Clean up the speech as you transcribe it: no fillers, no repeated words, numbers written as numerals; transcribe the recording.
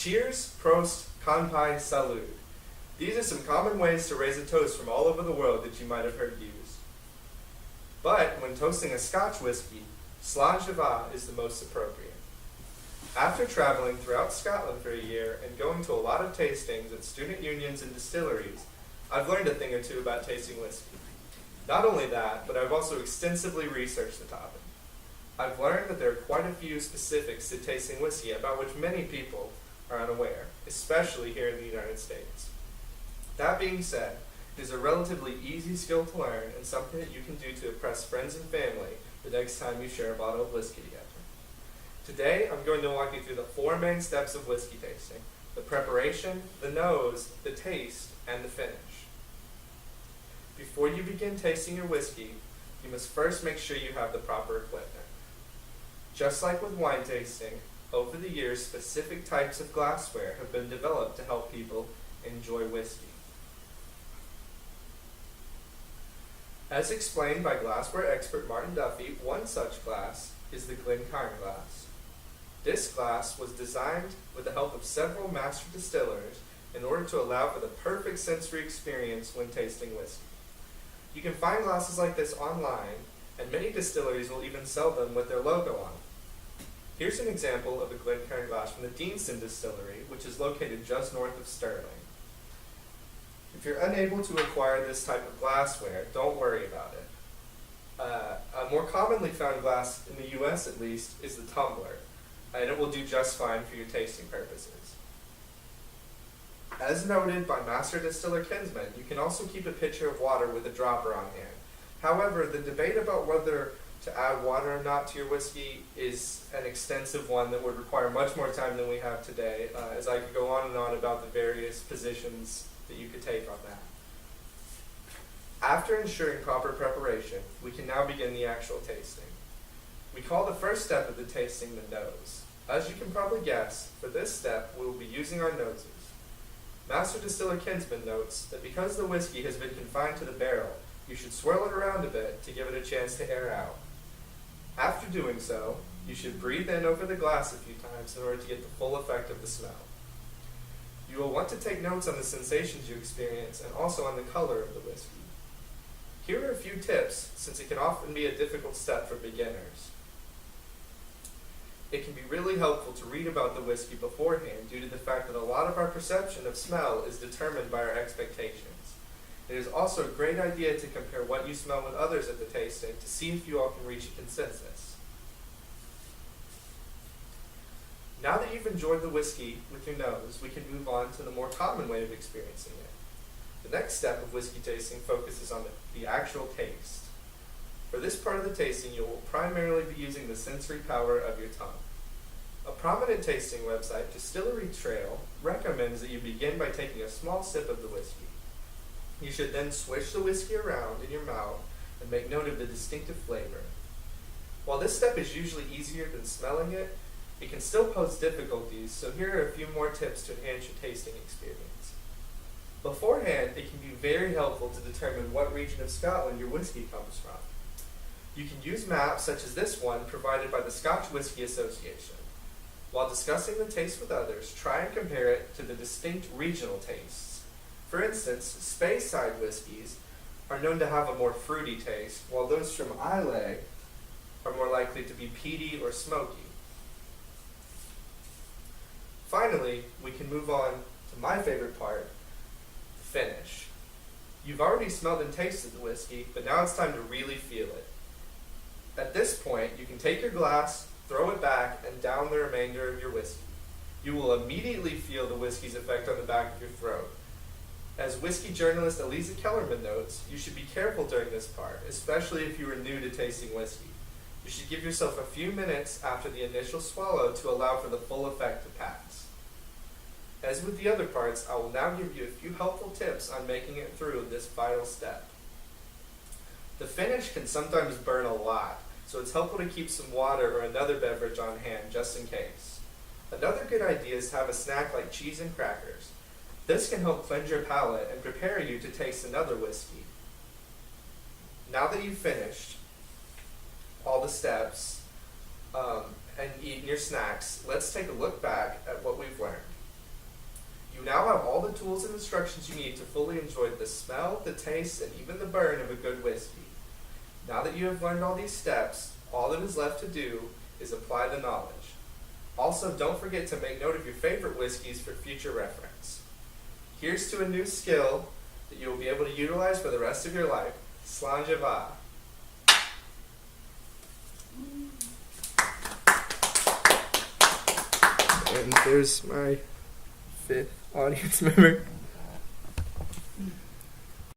Cheers, Prost, Kanpai, Salud. These are some common ways to raise a toast from all over the world that you might have heard used. But when toasting a Scotch whiskey, Slán de Bhath is the most appropriate. After traveling throughout Scotland for a year and going to a lot of tastings at student unions and distilleries, I've learned a thing or two about tasting whiskey. Not only that, but I've also extensively researched the topic. I've learned that there are quite a few specifics to tasting whiskey about which many people are unaware, especially here in the United States. That being said, it is a relatively easy skill to learn and something that you can do to impress friends and family the next time you share a bottle of whiskey together. Today, I'm going to walk you through the 4 main steps of whiskey tasting: the preparation, the nose, the taste, and the finish. Before you begin tasting your whiskey, you must first make sure you have the proper equipment. Just like with wine tasting, over the years, specific types of glassware have been developed to help people enjoy whiskey. As explained by glassware expert Martin Duffy, one such glass is the Glencairn glass. This glass was designed with the help of several master distillers in order to allow for the perfect sensory experience when tasting whiskey. You can find glasses like this online, and many distilleries will even sell them with their logo on them. Here's an example of a Glencairn glass from the Deanston Distillery, which is located just north of Stirling. If you're unable to acquire this type of glassware, don't worry about it. A more commonly found glass, in the US at least, is the tumbler, and it will do just fine for your tasting purposes. As noted by Master Distiller Kinsman, you can also keep a pitcher of water with a dropper on hand. However, the debate about whether to add water or not to your whiskey is an extensive one that would require much more time than we have today, as I could go on and on about the various positions that you could take on that. After ensuring proper preparation, we can now begin the actual tasting. We call the first step of the tasting the nose. As you can probably guess, for this step we will be using our noses. Master Distiller Kinsman notes that because the whiskey has been confined to the barrel, you should swirl it around a bit to give it a chance to air out. After doing so, you should breathe in over the glass a few times in order to get the full effect of the smell. You will want to take notes on the sensations you experience and also on the color of the whiskey. Here are a few tips, since it can often be a difficult step for beginners. It can be really helpful to read about the whiskey beforehand due to the fact that a lot of our perception of smell is determined by our expectations. It is also a great idea to compare what you smell with others at the tasting to see if you all can reach a consensus. Now that you've enjoyed the whiskey with your nose, we can move on to the more common way of experiencing it. The next step of whiskey tasting focuses on the actual taste. For this part of the tasting, you will primarily be using the sensory power of your tongue. A prominent tasting website, Distillery Trail, recommends that you begin by taking a small sip of the whiskey. You should then swish the whiskey around in your mouth and make note of the distinctive flavor. While this step is usually easier than smelling it, it can still pose difficulties, so here are a few more tips to enhance your tasting experience. Beforehand, it can be very helpful to determine what region of Scotland your whiskey comes from. You can use maps such as this one provided by the Scotch Whisky Association. While discussing the taste with others, try and compare it to the distinct regional tastes. For instance, Speyside whiskies are known to have a more fruity taste, while those from Islay are more likely to be peaty or smoky. Finally, we can move on to my favorite part, the finish. You've already smelled and tasted the whiskey, but now it's time to really feel it. At this point, you can take your glass, throw it back, and down the remainder of your whiskey. You will immediately feel the whiskey's effect on the back of your throat. As whiskey journalist Eliza Kellerman notes, you should be careful during this part, especially if you are new to tasting whiskey. You should give yourself a few minutes after the initial swallow to allow for the full effect to pass. As with the other parts, I will now give you a few helpful tips on making it through this vital step. The finish can sometimes burn a lot, so it's helpful to keep some water or another beverage on hand just in case. Another good idea is to have a snack like cheese and crackers. This can help cleanse your palate and prepare you to taste another whiskey. Now that you've finished all the steps and eaten your snacks, let's take a look back at what we've learned. tools and instructions you need to fully enjoy the smell, the taste, and even the burn of a good whiskey. Now that you have learned all these steps, all that is left to do is apply the knowledge. Also, don't forget to make note of your favorite whiskeys for future reference. Here's to a new skill that you will be able to utilize for the rest of your life. Slàinte mhath. And there's my 5th audience member.